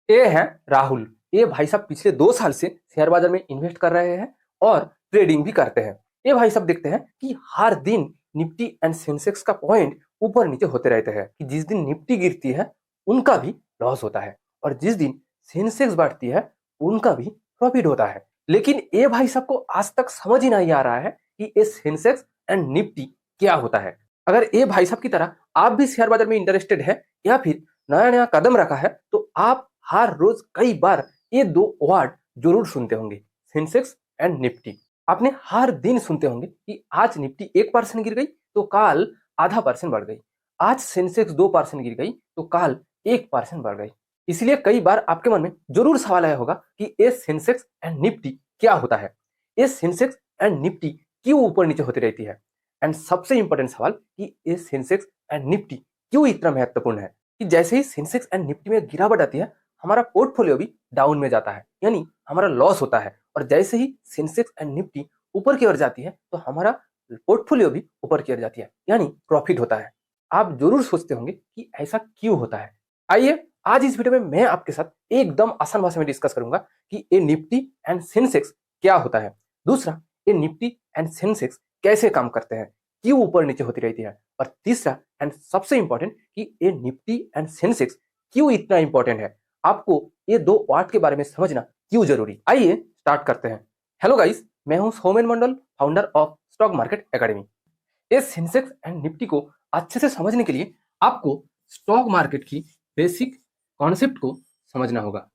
ये है राहुल। ये भाई साहब पिछले 2 साल से शेयर बाजार में इन्वेस्ट कर रहे हैं और ट्रेडिंग भी करते हैं। ये भाई साहब देखते हैं कि हर दिन निफ्टी एंड सेंसेक्स का पॉइंट ऊपर नीचे होते रहते हैं कि जिस दिन निफ्टी गिरती है उनका भी लॉस होता है और जिस दिन सेंसेक्स बढ़ती है उनका भी प्रॉफिट होता है। लेकिन ये भाई साहब को आज तक समझ ही नहीं आ रहा है कि ये सेंसेक्स एंड निफ्टी क्या होता है। अगर ये भाई साहब की तरह आप भी शेयर बाजार में इंटरेस्टेड है या फिर नया नया कदम रखा है तो आप हर रोज कई बार ये दो वर्ड जरूर सुनते होंगे, सेंसेक्स एंड निफ्टी। आपने हर दिन सुनते होंगे कि आज निफ्टी 1% गिर गई तो काल ½ % बढ़ गई, आज सेंसेक्स 2% गिर गई तो काल 1% बढ़ गई। इसलिए कई बार आपके मन में जरूर सवाल आया होगा कि ये सेंसेक्स एंड निफ्टी क्या होता है, ये सेंसेक्स एंड निफ्टी क्यों ऊपर नीचे होती रहती है, एंड सबसे इंपॉर्टेंट सवाल कि ये सेंसेक्स एंड निफ्टी क्यों इतना महत्वपूर्ण है कि जैसे ही सेंसेक्स एंड निफ्टी में गिरावट आती है हमारा पोर्टफोलियो भी डाउन में जाता है, यानी हमारा लॉस होता है। और जैसे ही सेंसेक्स एंड निफ्टी ऊपर की ओर जाती है तो हमारा पोर्टफोलियो भी ऊपर की ओर जाती है, यानी प्रॉफिट होता है। आप जरूर सोचते होंगे कि ऐसा क्यों होता है। आइए आज इस वीडियो में मैं आपके साथ एकदम आसान भाषा में डिस्कस करूंगा कि ये निफ्टी एंड सेंसेक्स क्या होता है, दूसरा ये निफ्टी एंड सेंसेक्स कैसे काम करते हैं, क्यों ऊपर नीचे होती रहती है, और तीसरा एंड सबसे इंपॉर्टेंट कि ये निफ्टी एंड सेंसेक्स क्यों इतना इंपॉर्टेंट है, आपको ये दो वार्ड के बारे में समझना क्यों जरूरी। आइए स्टार्ट करते हैं। हेलो गाइस, मैं हूं Soumen Mandal, founder of stock market academy. इस सेंसेक्स एंड निफ्टी को अच्छे से समझने के लिए आपको स्टॉक मार्केट की बेसिक कॉन्सेप्ट को समझना होगा।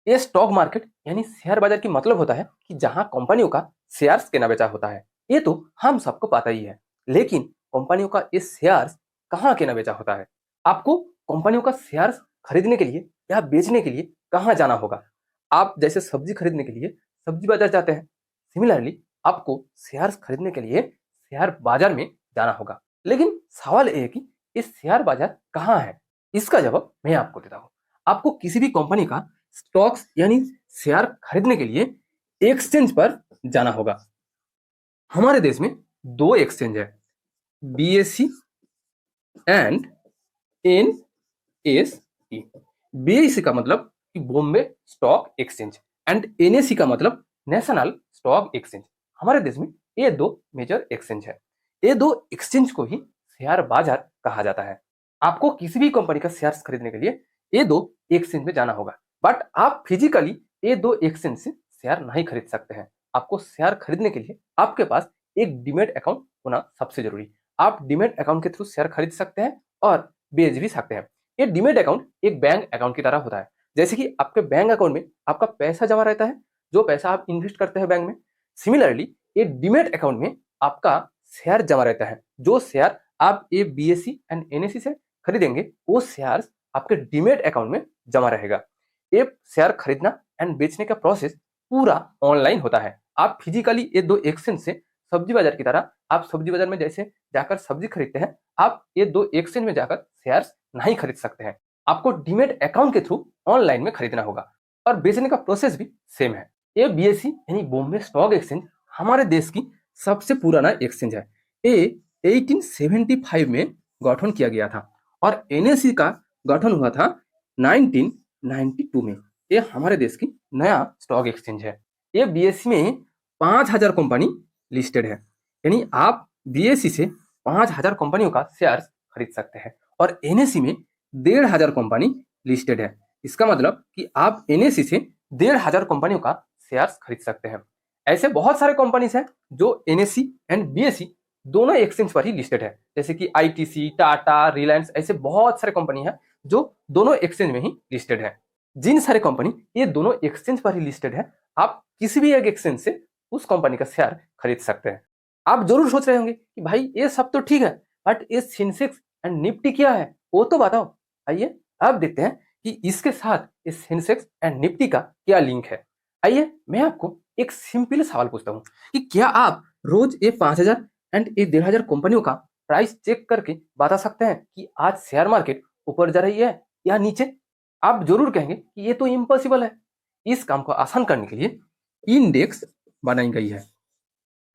ये स्टॉक मार्केट यानी शेयर बाजार की मतलब होता है कि जहां कंपनियों का शेयर्स केना बेचा होता है। ये तो हम सबको पता ही है, लेकिन कंपनियों का ये शेयर्स कहाँ केना बेचा होता है। आपको कंपनियों का शेयर्स खरीदने के लिए या बेचने के लिए कहाँ जाना होगा। आप जैसे सब्जी खरीदने के लिए सब्जी बाजार जाते हैं, सिमिलरली आपको शेयर्स खरीदने के लिए शेयर बाजार में जाना होगा। लेकिन सवाल ये है कि ये शेयर बाजार कहाँ है। इसका जवाब मैं आपको देता हूँ। आपको किसी भी कंपनी का स्टॉक्स यानी शेयर खरीदने के लिए एक्सचेंज पर जाना होगा। हमारे देश में दो एक्सचेंज है, बीएसई एंड एनएसई। बीएसई का मतलब कि Bombay stock exchange and NSE का मतलब नेशनल स्टॉक एक्सचेंज। हमारे देश में ये दो मेजर एक्सचेंज है। ये दो एक्सचेंज को ही शेयर बाजार कहा जाता है। आपको किसी भी कंपनी का शेयर खरीदने के लिए ये दो एक्सचेंज में जाना होगा, बट आप फिजिकली ये दो एक्सचेंज से शेयर नहीं खरीद सकते हैं। आपको शेयर खरीदने के लिए आपके पास एक डीमैट अकाउंट होना सबसे जरूरी। आप डीमैट अकाउंट के थ्रू शेयर खरीद सकते हैं और बेच भी सकते हैं। ये डीमैट अकाउंट एक बैंक अकाउंट की तरह होता है। जैसे कि आपके बैंक अकाउंट में आपका पैसा जमा रहता है, जो पैसा आप इन्वेस्ट करते हैं बैंक में, सिमिलरली ये डीमैट अकाउंट में आपका शेयर जमा रहता है। जो शेयर आप ये बीएसई एंड एनएसई से खरीदेंगे वो शेयर आपके डीमैट अकाउंट में जमा रहेगा। ये शेयर खरीदना एंड बेचने का प्रोसेस पूरा ऑनलाइन होता है। आप फिजिकली ये दो एक्सचेंज से सब्जी बाजार की तरह आप सब्जी बाजार में जैसे जाकर सब्जी खरीदते हैं, आप ये दो एक्सचेंज में जाकर शेयर्स नहीं खरीद सकते हैं। आपको डीमैट अकाउंट के थ्रू ऑनलाइन में खरीदना होगा और बेचने का प्रोसेस भी सेम है। ये बीएसई यानी बॉम्बे स्टॉक एक्सचेंज हमारे देश की सबसे पुराना एक्सचेंज है। ये 1875 में गठन किया गया था और एनएसई का गठन हुआ था 1992 में। ये हमारे देश की नया स्टॉक एक्सचेंज है। ये बीएसई में 5000 कंपनी लिस्टेड है, यानी आप बीएसई से 5000 कंपनियों का शेयर खरीद सकते हैं और एनएसई में 1500 कंपनी लिस्टेड है। इसका मतलब कि आप एनएसई से 1500 कंपनियों का शेयर्स खरीद सकते हैं। ऐसे बहुत सारे कंपनीज हैं जो एनएसई एंड बीएसई दोनों एक्सचेंज पर ही लिस्टेड है, जैसे कि आईटीसी, टाटा, रिलायंस, ऐसे बहुत सारे कंपनी है जो दोनों एक्सचेंज में ही लिस्टेड है। जिन सारे कंपनी ये दोनों एक्सचेंज पर ही लिस्टेड है, आप किसी भी एक एक्सचेंज से उस कंपनी का शेयर खरीद सकते हैं। आप जरूर सोच रहे होंगे कि भाई ये सब तो ठीक है, बट ये सेंसेक्स एंड निफ्टी क्या है वो तो बताओ। आइए अब देखते हैं कि इसके साथ इस सेंसेक्स एंड निफ्टी का क्या लिंक है। आइए मैं आपको एक सिंपल सवाल पूछता हूँ कि क्या आप रोज ये 5000 एंड ये 1500 कंपनियों का प्राइस चेक करके बता सकते हैं कि आज शेयर मार्केट ऊपर जा रही है या नीचे। आप जरूर कहेंगे कि ये तो इम्पॉसिबल है। इस काम को आसान करने के लिए इंडेक्स बनाई गई है।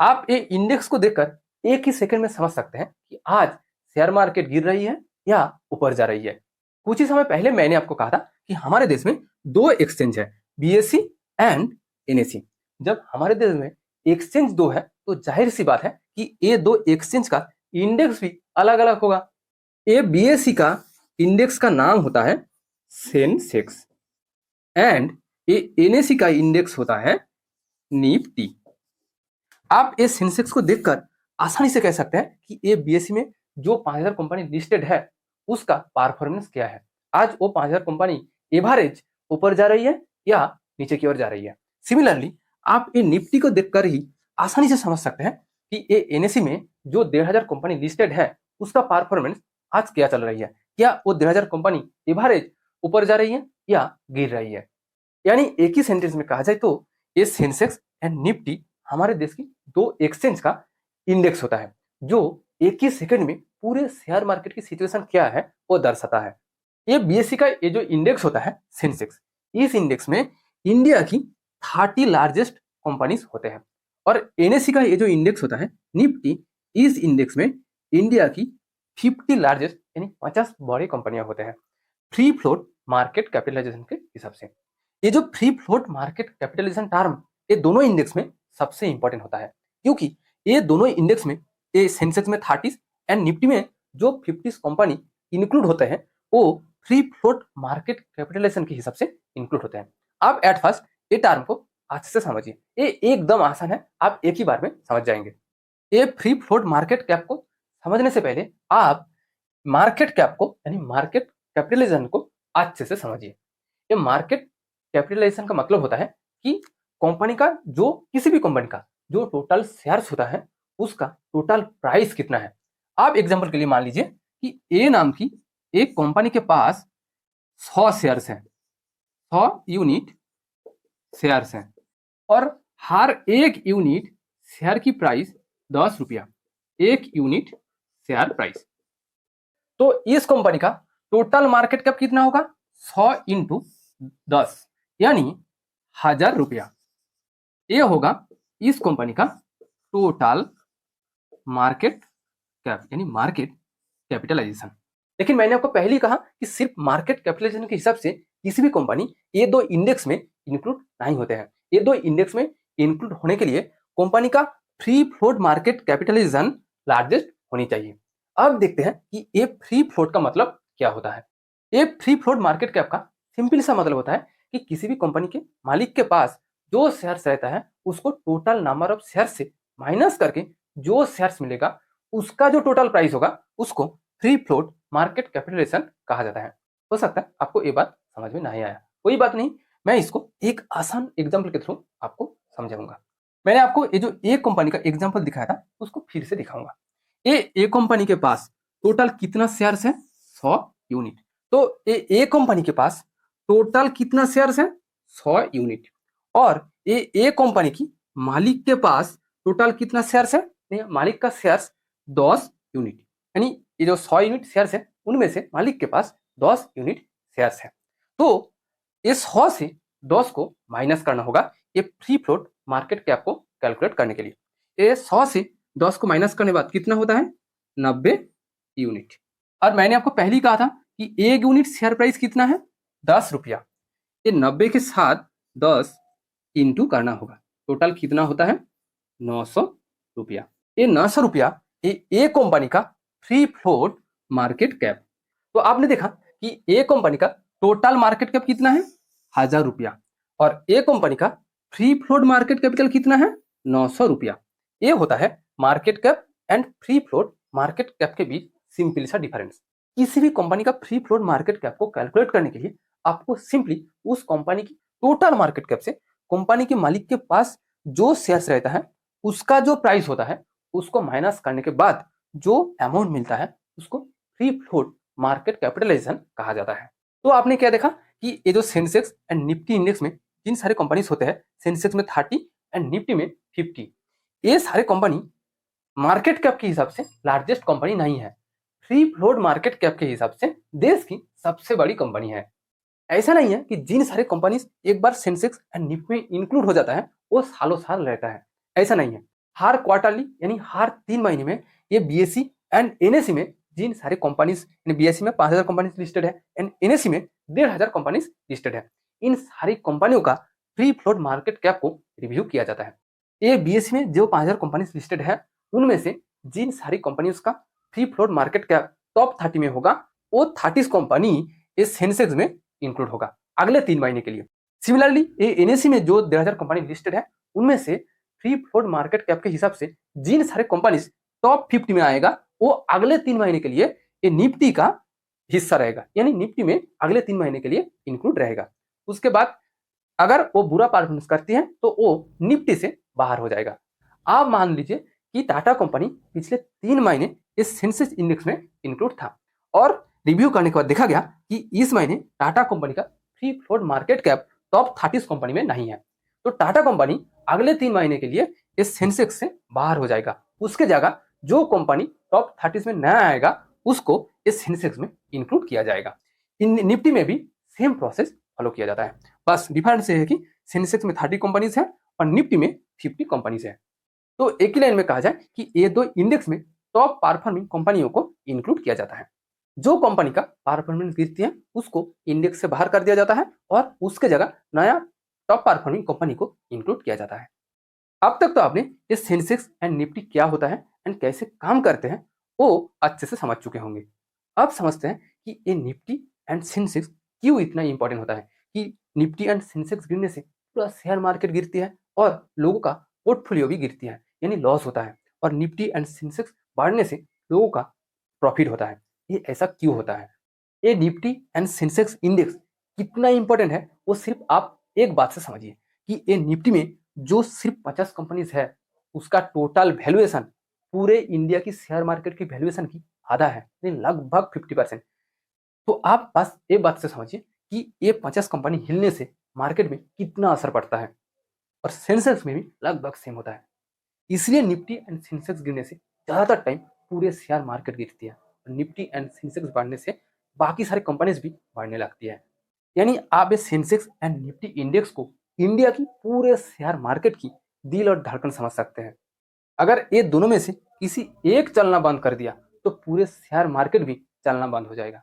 आप ये इंडेक्स को देखकर एक ही सेकंड में समझ सकते हैं कि आज शेयर मार्केट गिर रही है या ऊपर जा रही है। कुछ ही समय पहले मैंने आपको कहा था कि हमारे देश में दो एक्सचेंज है, बीएसई एंड एनएसई। जब हमारे देश में एक्सचेंज दो है तो जाहिर सी बात है कि ये दो एक्सचेंज का इंडेक्स भी अलग अलग होगा। ये बीएसई का इंडेक्स का नाम होता है सेंसेक्स एंड ये एनएसई का इंडेक्स होता है निफ्टी। आप इस सेंसेक्स को देखकर आसानी से कह सकते हैं कि ये बीएसई में जो 5000 कंपनी लिस्टेड है उसका परफॉर्मेंस क्या है। आज वो 5000 कंपनी एवरेज ऊपर जा रही है या नीचे की ओर जा रही है। सिमिलरली आप ये निफ्टी को देखकर ही आसानी से समझ सकते हैं कि ये एनएसई में जो 1500 कंपनी लिस्टेड है उसका परफॉर्मेंस आज क्या चल रही है। क्या वो 1500 कंपनी एवरेज ऊपर जा रही है या गिर रही है। यानी एक ही सेंटेंस में कहा जाए तो ये सेंसेक्स एंड निफ्टी हमारे देश की दो एक्सचेंज का इंडेक्स होता है जो एक ही सेकंड में पूरे शेयर मार्केट की सिचुएशन क्या है वो दर्शाता है। ये बीएसई का ये जो इंडेक्स होता है सेंसेक्स, इस इंडेक्स में इंडिया की 30 लार्जेस्ट कंपनीज होते हैं और एनएसई का ये जो इंडेक्स होता है निफ्टी, इस इंडेक्स में इंडिया की 50 लार्जेस्ट यानी 50 बड़ी कंपनियां होते हैं फ्री फ्लोट मार्केट कैपिटलाइजेशन के हिसाब से। ये जो free float market capitalisation term ये दोनों इंडेक्स में सबसे इंपॉर्टेंट होता है क्योंकि ये दोनों इंडेक्स में ये सेंसेक्स में 30 एंड निफ्टी में जो 50 कंपनी इंक्लूड होते हैं वो फ्री फ्लोट मार्केट कैपिटलाइजेशन के हिसाब से इंक्लूड होते हैं। आप एट फर्स्ट ये टर्म को अच्छे से समझिए, ये एकदम आसान है, आप एक ही बार में समझ जाएंगे। ये फ्री फ्लोट मार्केट कैप को समझने से पहले आप मार्केट कैप को यानी मार्केट कैपिटलाइजेशन को अच्छे से समझिए। ये मार्केट कैपिटलाइजेशन का मतलब होता है कि कंपनी का जो किसी भी कंपनी का जो टोटल शेयर्स होता है उसका टोटल प्राइस कितना है। आप एग्जांपल के लिए मान लीजिए कि ए नाम की एक कंपनी के पास 100 शेयर्स हैं, 100 यूनिट शेयर्स हैं और हर एक यूनिट शेयर की प्राइस 10 रुपया, एक यूनिट शेयर प्राइस। तो इस कंपनी का टोटल मार्केट कैप कितना होगा 100 इंटू 10 यानी 1000 रुपया। ये होगा इस कंपनी का टोटल मार्केट कैप यानी मार्केट कैपिटलाइजेशन। लेकिन मैंने आपको पहले ही कहा कि सिर्फ मार्केट कैपिटलाइजेशन के हिसाब से किसी भी कंपनी ये दो इंडेक्स में इंक्लूड नहीं होते हैं। ये दो इंडेक्स में इंक्लूड होने के लिए कंपनी का free float market capitalisation largest होनी चाहिए। अब देखते हैं कि ये फ्री फ्लोट का मतलब क्या होता है। ये फ्री फ्लोट मार्केट कैप का सिंपल सा मतलब होता है कि किसी भी कंपनी के मालिक के पास जो शेयर्स रहता है उसको टोटल नंबर ऑफ शेयर्स से माइनस करके जो शेयर्स मिलेगा उसका जो टोटल प्राइस होगा उसको फ्री फ्लोट मार्केट कैपिटलाइजेशन कहा जाता है। हो सकता है आपको ये बात समझ में नहीं आया, कोई बात नहीं, मैं इसको एक आसान एग्जाम्पल के थ्रू आपको समझाऊंगा। मैंने आपको ये जो एक कंपनी का एग्जाम्पल दिखाया था उसको फिर से दिखाऊंगा। ये कंपनी के पास टोटल कितना शेयर्स है 100 यूनिट। तो ये कंपनी के पास टोटल कितना शेयर्स है 100 यूनिट और ये कंपनी की मालिक के पास टोटल कितना शेयर्स है, मालिक का शेयर्स 10 यूनिट यानी ये जो 100 यूनिट शेयर्स है उनमें से मालिक के पास 10 यूनिट शेयर्स है। तो ये 100 से 10 को माइनस करना होगा ये फ्री फ्लोट मार्केट कैप को कैलकुलेट करने के लिए। ये 100 से 10 को माइनस करने के बाद कितना होता है 90 यूनिट। और मैंने आपको पहले ही कहा था कि एक यूनिट शेयर प्राइस कितना है 10 रुपया। ये 90 के साथ 10 इंटू करना होगा, टोटल कितना होता है 900 रुपया। ये 900 रुपया ये कंपनी का फ्री फ्लोट मार्केट कैप। तो आपने देखा कि ए कंपनी का टोटल मार्केट कैप कितना है 1000 रुपया और ए कंपनी का फ्री फ्लोट मार्केट कैपिटल कितना है 900 रुपया। ये होता है market cap and free float market cap के बीच सिंपल सा डिफरेंस। किसी भी कंपनी का फ्री फ्लोट मार्केट कैप को कैलकुलेट करने के लिए आपको सिंपली उस कंपनी की टोटल मार्केट कैप से कंपनी के मालिक के पास जो शेयर्स रहता है उसका जो प्राइस होता है उसको माइनस करने के बाद जो अमाउंट मिलता है उसको फ्री फ्लोट मार्केट कैपिटलाइजेशन कहा जाता है। तो आपने क्या देखा कि ये जो सेंसेक्स एंड निफ्टी इंडेक्स में जिन सारे कंपनीज होते हैं, सेंसेक्स में 30 एंड निफ्टी में 50, ये सारे कंपनी मार्केट कैप के हिसाब से लार्जेस्ट कंपनी नहीं है, फ्री फ्लोट मार्केट कैप के हिसाब से देश की सबसे बड़ी कंपनी है। ऐसा नहीं है कि जिन सारे कंपनीज एक बार सेंसेक्स एंड निफ्टी में इंक्लूड हो जाता है वो सालों साल रहता है, ऐसा नहीं है। हर क्वार्टरली यानी हर 3 महीने में ये बीएसई एंड एनएसई में जिन सारे कंपनीज बीएसई में 5000 कंपनीज लिस्टेड है एंड एनएसई में 1500 कंपनीज लिस्टेड है, इन सारी कंपनियों का फ्री फ्लोट मार्केट कैप को रिव्यू किया जाता है। ये बीएसई में जो 5000 कंपनीज लिस्टेड है उनमें से जिन सारी कंपनियों का free float market cap top 30 में होगा वो 30 कंपनी इस सेंसेक्स में इंक्लूड होगा अगले 3 महीने के लिए। सिमिलरली ये एनएसई में जो 1500 कंपनी लिस्टेड है उनमें से फ्री फ्लोट मार्केट कैप के हिसाब से जिन सारे कंपनीज टॉप 50 में आएगा वो अगले 3 महीने के लिए ये निफ्टी का हिस्सा रहेगा, यानी निफ्टी में अगले 3 महीने के लिए इंक्लूड रहेगा। उसके बाद अगर वो बुरा परफॉर्मेंस करती है तो वो निफ्टी से बाहर हो जाएगा। आप मान लीजिए कि टाटा कंपनी पिछले 3 महीने इस सेंसेक्स इंडेक्स में इंक्लूड था और रिव्यू करने के बाद देखा गया कि इस महीने टाटा कंपनी का free float market cap top 30 company में नहीं है, तो टाटा कंपनी अगले 3 महीने के लिए इस सेंसेक्स से बाहर हो जाएगा। उसके जगह जो कंपनी टॉप 30 में नया आएगा उसको इस सेंसेक्स में इंक्लूड किया जाएगा। इन निफ्टी में भी सेम प्रोसेस फॉलो किया जाता है, बस डिफरेंस ये है कि सेंसेक्स में 30 कंपनीज है और निफ्टी में 50 कंपनीज है। तो एक ही लाइन में कहा जाए कि ये दो इंडेक्स में टॉप परफॉर्मिंग कंपनियों को इंक्लूड किया जाता है। जो कंपनी का परफॉर्मेंस गिरती है उसको इंडेक्स से बाहर कर दिया जाता है और उसके जगह नया टॉप परफॉर्मिंग कंपनी को इंक्लूड किया जाता है। अब तक तो आपने ये सेंसेक्स एंड निफ्टी क्या होता है एंड कैसे काम करते हैं वो अच्छे से समझ चुके होंगे। अब समझते हैं कि ये निफ्टी एंड सेंसेक्स क्यों इतना इंपॉर्टेंट होता है कि निफ्टी एंड सेंसेक्स गिरने से पूरा शेयर मार्केट गिरती है और लोगों का पोर्टफोलियो भी गिरती है, यानी लॉस होता है, और निफ्टी एंड सेंसेक्स बढ़ने से लोगों का प्रॉफिट होता है। ये ऐसा क्यों होता है? ये निफ्टी एंड सेंसेक्स इंडेक्स कितना इंपॉर्टेंट है वो सिर्फ आप एक बात से समझिए कि ये निफ्टी में जो सिर्फ 50 कंपनीज है उसका टोटल वैल्यूएशन पूरे इंडिया की शेयर मार्केट की वैल्यूएशन की आधा है, यानी लगभग 50%। तो आप बस एक बात से समझिए कि ये 50 कंपनी हिलने से मार्केट में कितना असर पड़ता है, और सेंसेक्स में भी लगभग सेम होता है। इसलिए निफ्टी एंड सेंसेक्स गिरने से ज्यादातर टाइम पूरे शेयर मार्केट गिरती है और निफ्टी एंड सेंसेक्स बढ़ने से बाकी सारी कंपनीज भी बढ़ने लगती है। यानी आप इस सेंसेक्स एंड निफ्टी इंडेक्स को इंडिया की पूरे शेयर मार्केट की दिल और धड़कन समझ सकते हैं। अगर ये दोनों में से किसी एक चलना बंद कर दिया तो पूरे शेयर मार्केट भी चलना बंद हो जाएगा।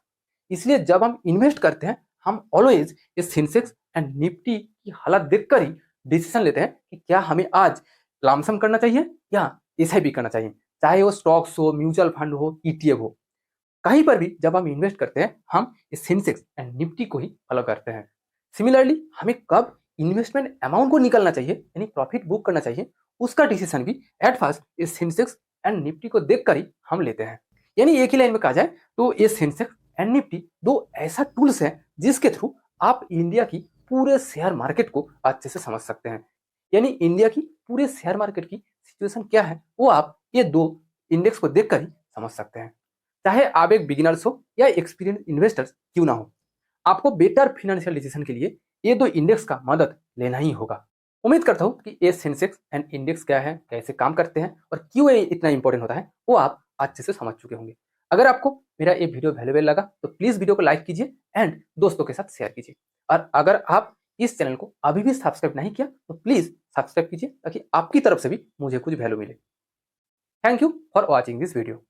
इसलिए जब हम इन्वेस्ट करते हैं हम ऑलवेज इस सेंसेक्स एंड निफ्टी की हालत देखकर ही डिसीजन लेते हैं कि क्या हमें आज लमसम करना चाहिए या एसआईपी करना चाहिए, चाहे वो स्टॉक्स हो, म्यूचुअल फंड हो, ईटीएफ हो। कहीं पर भी जब हम इन्वेस्ट करते हैं हम इस सेंसेक्स एंड निफ्टी को ही फॉलो करते हैं। सिमिलरली हमें कब इन्वेस्टमेंट अमाउंट को निकलना चाहिए यानी प्रॉफिट बुक करना चाहिए उसका डिसीजन भी एट फर्स्ट इस सेंसेक्स एंड निफ्टी को देखकर ही हम लेते हैं। यानी एक ही लाइन में कहा जाए तो ये सेंसेक्स एंड निफ्टी दो ऐसा टूल्स है जिसके थ्रू आप इंडिया की पूरे शेयर मार्केट को अच्छे से समझ सकते हैं। यानी इंडिया की पूरे शेयर मार्केट की सिचुएशन क्या है वो आप ये दो इंडेक्स को देखकर ही समझ सकते हैं। चाहे आप एक बिगिनर्स हो या एक्सपीरियंस इन्वेस्टर्स क्यों ना हो, आपको बेटर फाइनेंशियल डिसीजन के लिए ये दो इंडेक्स का मदद लेना ही होगा। उम्मीद करता हूँ कि ये सेंसेक्स एंड इंडेक्स क्या है, कैसे काम करते हैं और क्यों ये इतना इंपॉर्टेंट होता है वो आप अच्छे से समझ चुके होंगे। अगर आपको मेरा ये वीडियो वैल्यूएबल लगा तो प्लीज वीडियो को लाइक कीजिए एंड दोस्तों के साथ शेयर कीजिए, और अगर आप इस चैनल को अभी भी सब्सक्राइब नहीं किया तो प्लीज सब्सक्राइब कीजिए ताकि आपकी तरफ से भी मुझे कुछ वैल्यू मिले। Thank you for watching this video.